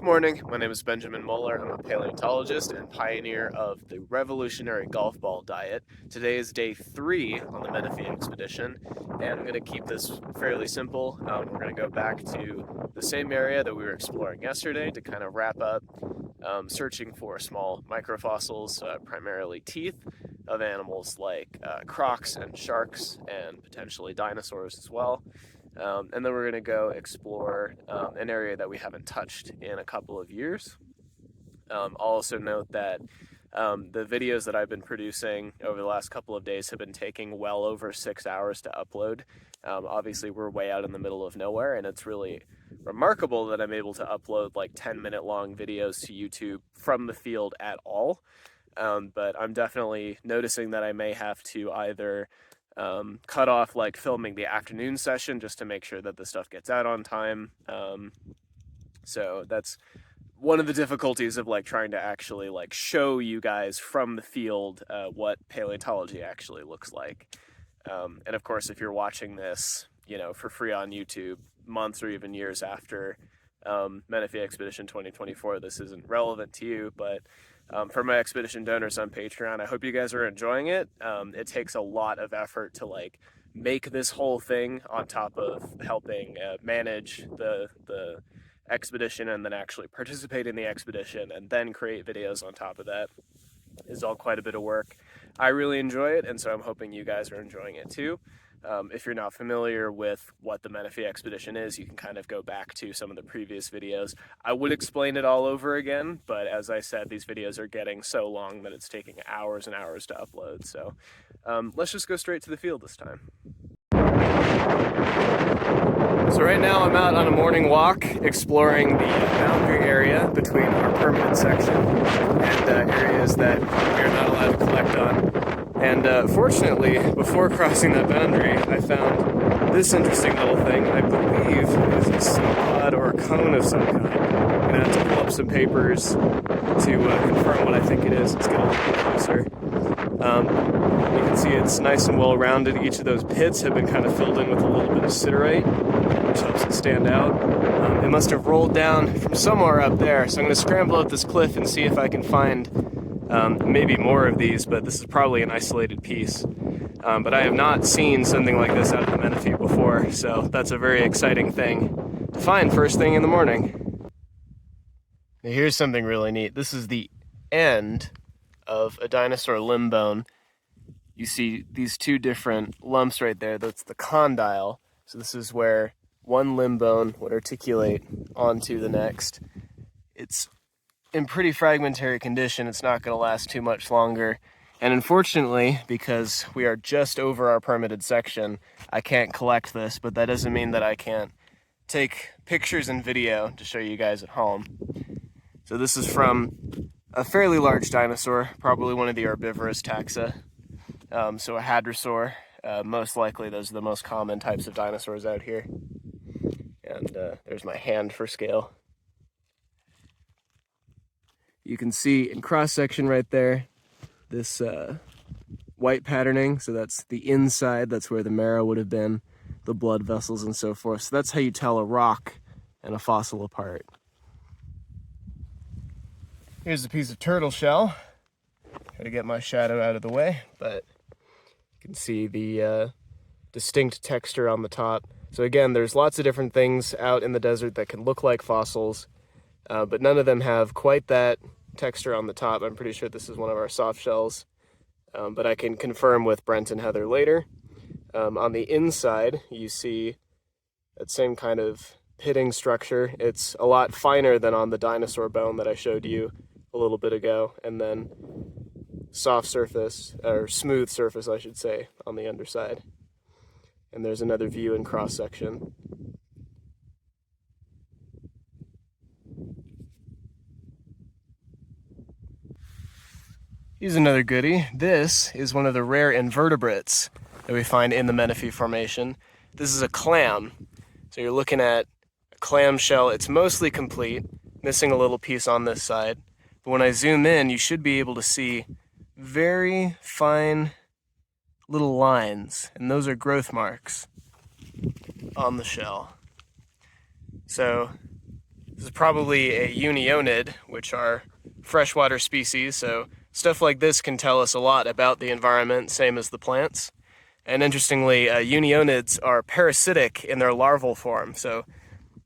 Good morning, my name is Benjamin Moeller. I'm a paleontologist and pioneer of the revolutionary golf ball diet. Today is day 3 on the Menefee expedition, and I'm going to keep this fairly simple. We're going to go back to the same area that we were exploring yesterday to kind of wrap up searching for small microfossils, primarily teeth of animals like crocs and sharks and potentially dinosaurs as well. And then we're going to go explore an area that we haven't touched in a couple of years. I'll also note that the videos that I've been producing over the last couple of days have been taking well over 6 hours to upload. Obviously, we're way out in the middle of nowhere, and it's really remarkable that I'm able to upload like 10-minute long videos to YouTube from the field at all. But I'm definitely noticing that I may have to either cut off like filming the afternoon session just to make sure that the stuff gets out on time. So that's one of the difficulties of like trying to actually like show you guys from the field what paleontology actually looks like. And of course, if you're watching this, for free on YouTube months or even years after Menefee Expedition 2024, this isn't relevant to you, but for my expedition donors on Patreon, I hope you guys are enjoying it. It takes a lot of effort to like make this whole thing on top of helping manage the expedition and then actually participate in the expedition and then create videos on top of that is all quite a bit of work. I really enjoy it, and so I'm hoping you guys are enjoying it too. If you're not familiar with what the Menefee expedition is, you can kind of go back to some of the previous videos. I would explain it all over again, but as I said, these videos are getting so long that it's taking hours and hours to upload. So let's just go straight to the field this time. So right now I'm out on a morning walk exploring the boundary area between our permanent section and areas that we are not allowed to collect on. And fortunately, before crossing that boundary, I found this interesting little thing. I believe it is a seed pod or a cone of some kind. I'm going to have to pull up some papers to confirm what I think it is. Let's get a little bit closer. You can see it's nice and well rounded. Each of those pits have been kind of filled in with a little bit of siderite, which helps it stand out. It must have rolled down from somewhere up there, so I'm going to scramble up this cliff and see if I can find maybe more of these, but this is probably an isolated piece. But I have not seen something like this out of the Menefee before, so that's a very exciting thing to find first thing in the morning. Now here's something really neat. This is the end of a dinosaur limb bone. You see these two different lumps right there. That's the condyle. So this is where one limb bone would articulate onto the next. It's in pretty fragmentary condition. It's not going to last too much longer. And unfortunately, because we are just over our permitted section, I can't collect this, but that doesn't mean that I can't take pictures and video to show you guys at home. So this is from a fairly large dinosaur, probably one of the herbivorous taxa. So a hadrosaur. Most likely those are the most common types of dinosaurs out here. And there's my hand for scale. You can see in cross-section right there, this white patterning. So that's the inside, that's where the marrow would have been, the blood vessels and so forth. So that's how you tell a rock and a fossil apart. Here's a piece of turtle shell. Try to get my shadow out of the way, but you can see the distinct texture on the top. So again, there's lots of different things out in the desert that can look like fossils, but none of them have quite that texture on the top. I'm pretty sure this is one of our soft shells, but I can confirm with Brent and Heather later. On the inside, you see that same kind of pitting structure. It's a lot finer than on the dinosaur bone that I showed you a little bit ago, and then soft surface, or smooth surface I should say, on the underside. And there's another view in cross-section. Here's another goodie. This is one of the rare invertebrates that we find in the Menefee Formation. This is a clam. So you're looking at a clam shell. It's mostly complete, missing a little piece on this side. But when I zoom in, you should be able to see very fine little lines, and those are growth marks on the shell. So This is probably a unionid, which are freshwater species, so stuff like this can tell us a lot about the environment, same as the plants. And interestingly, unionids are parasitic in their larval form, so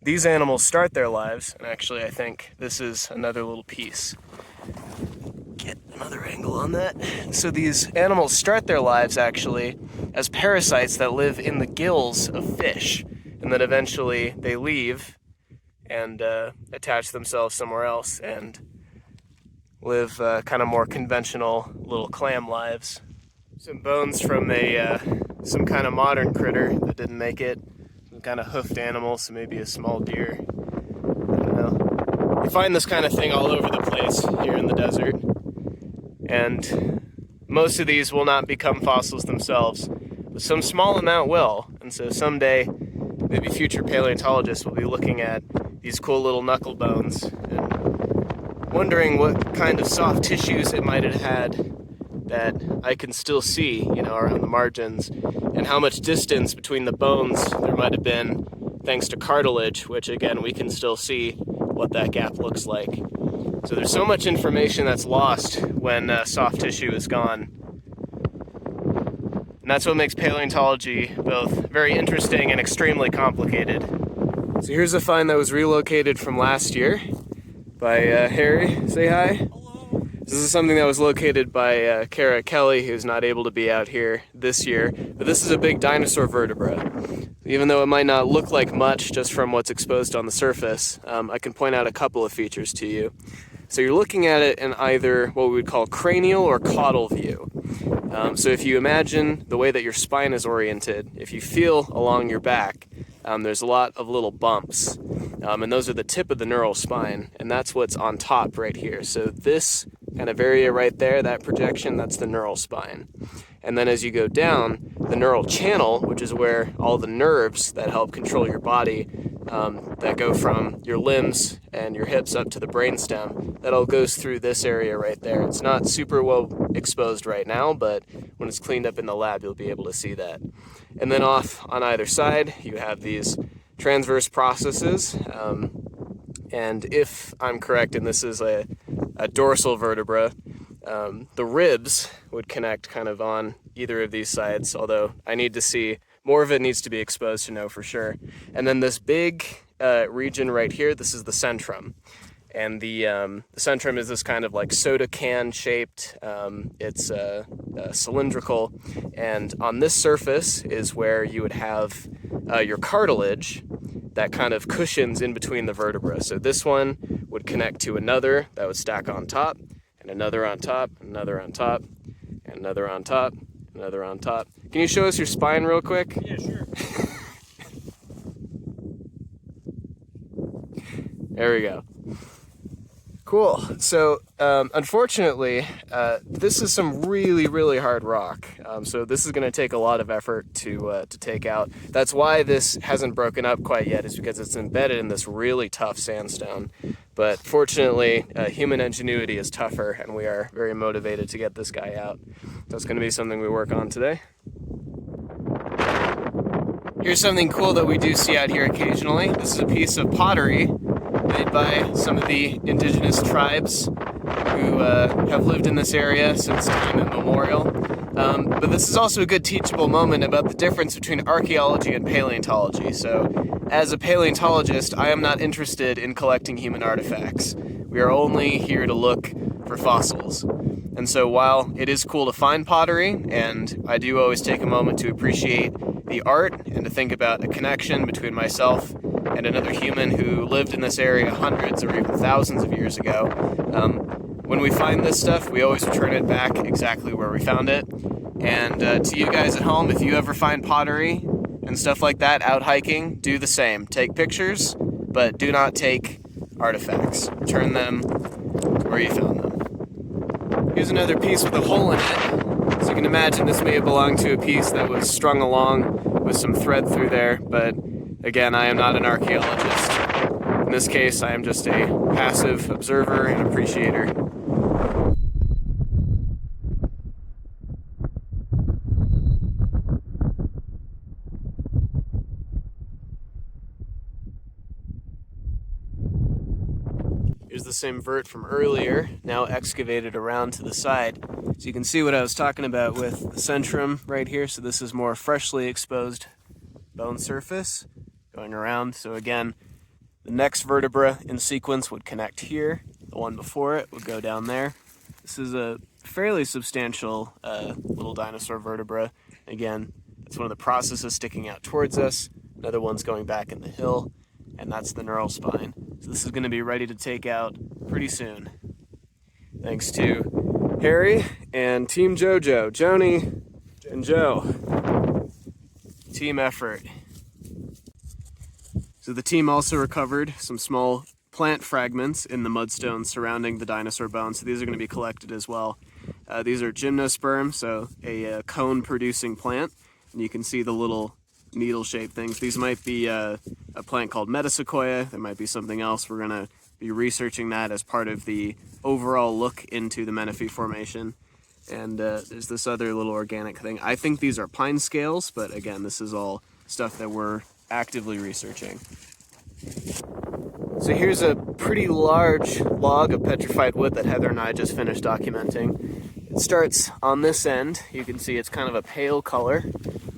these animals start their lives, and actually I think this is another little piece. Get another angle on that. So these animals start their lives actually as parasites that live in the gills of fish, and then eventually they leave and attach themselves somewhere else and live kind of more conventional little clam lives. Some bones from some kind of modern critter that didn't make it. Some kind of hoofed animal, so maybe a small deer. I don't know. You find this kind of thing all over the place here in the desert. And most of these will not become fossils themselves, but some small amount will. And so someday, maybe future paleontologists will be looking at these cool little knuckle bones and wondering what kind of soft tissues it might have had that I can still see, around the margins, and how much distance between the bones there might have been thanks to cartilage, which again, we can still see what that gap looks like. So there's so much information that's lost when soft tissue is gone. And that's what makes paleontology both very interesting and extremely complicated. So here's a find that was relocated from last year by Harry. Say hi. Hello. This is something that was located by Kara Kelly, who's not able to be out here this year. But this is a big dinosaur vertebra. Even though it might not look like much just from what's exposed on the surface, I can point out a couple of features to you. So you're looking at it in either what we would call cranial or caudal view. So if you imagine the way that your spine is oriented, if you feel along your back, there's a lot of little bumps. And those are the tip of the neural spine, and that's what's on top right here. So this kind of area right there, that projection, that's the neural spine. And then as you go down, the neural channel, which is where all the nerves that help control your body, that go from your limbs and your hips up to the brainstem, that all goes through this area right there. It's not super well exposed right now, but when it's cleaned up in the lab, you'll be able to see that. And then off on either side, you have these transverse processes. And if I'm correct, and this is a dorsal vertebra, the ribs would connect kind of on either of these sides, although I need to see, more of it needs to be exposed to know for sure. And then this big region right here, this is the centrum. And the centrum is this kind of like soda can shaped, it's cylindrical, and on this surface is where you would have your cartilage that kind of cushions in between the vertebrae. So this one would connect to another that would stack on top, and another on top, another on top, and another on top, another on top. Can you show us your spine real quick? Yeah, sure. There we go. Cool. So, unfortunately, this is some really, really hard rock. So this is going to take a lot of effort to take out. That's why this hasn't broken up quite yet, is because it's embedded in this really tough sandstone. But fortunately, human ingenuity is tougher, and we are very motivated to get this guy out. That's going to be something we work on today. Here's something cool that we do see out here occasionally. This is a piece of pottery made by some of the indigenous tribes who have lived in this area since time immemorial. But this is also a good teachable moment about the difference between archaeology and paleontology. So, as a paleontologist, I am not interested in collecting human artifacts. We are only here to look for fossils. And so while it is cool to find pottery, and I do always take a moment to appreciate the art and to think about a connection between myself and another human who lived in this area hundreds or even thousands of years ago, when we find this stuff, we always return it back exactly where we found it. And to you guys at home, if you ever find pottery and stuff like that out hiking, do the same. Take pictures, but do not take artifacts. Return them to where you found them. Here's another piece with a hole in it. So you can imagine this may have belonged to a piece that was strung along with some thread through there, but again, I am not an archaeologist. In this case, I am just a passive observer and appreciator. Here's the same vert from earlier, now excavated around to the side. So you can see what I was talking about with the centrum right here. So this is more freshly exposed bone surface going around. So again, the next vertebra in sequence would connect here. The one before it would go down there. This is a fairly substantial little dinosaur vertebra. Again, that's one of the processes sticking out towards us. Another one's going back in the hill, and that's the neural spine. So this is going to be ready to take out pretty soon. Thanks to Harry and Team JoJo, Joni and Joe. Team effort. So the team also recovered some small plant fragments in the mudstone surrounding the dinosaur bones. So these are going to be collected as well. These are gymnosperm, so a cone-producing plant. And you can see the little needle-shaped things. These might be a plant called metasequoia. There might be something else. We're going to be researching that as part of the overall look into the Menefee Formation. And there's this other little organic thing. I think these are pine scales, but again, this is all stuff that we're actively researching. So here's a pretty large log of petrified wood that Heather and I just finished documenting. It starts on this end. You can see it's kind of a pale color.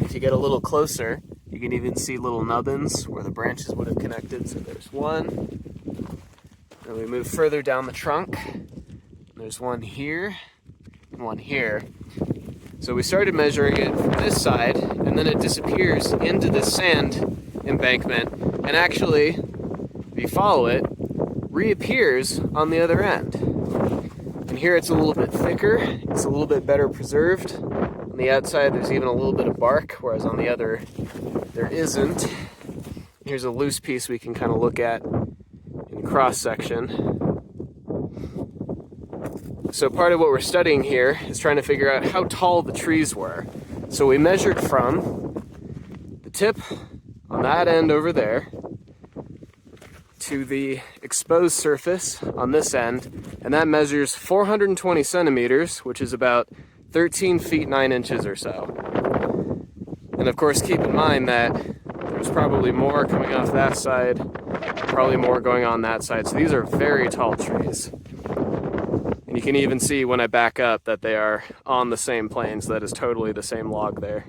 If you get a little closer, you can even see little nubbins where the branches would have connected. So there's one. Then we move further down the trunk. There's one here and one here. So we started measuring it from this side, and then it disappears into this sand embankment, and actually, if you follow it, reappears on the other end. And here it's a little bit thicker, it's a little bit better preserved. On the outside there's even a little bit of bark, whereas on the other there isn't. Here's a loose piece we can kind of look at in cross section. So part of what we're studying here is trying to figure out how tall the trees were. So we measured from the tip on that end over there to the exposed surface on this end, and that measures 420 centimeters, which is about 13 feet 9 inches or so. And of course, keep in mind that there's probably more coming off that side, probably more going on that side. So these are very tall trees. And you can even see when I back up that they are on the same plane, so that is totally the same log there.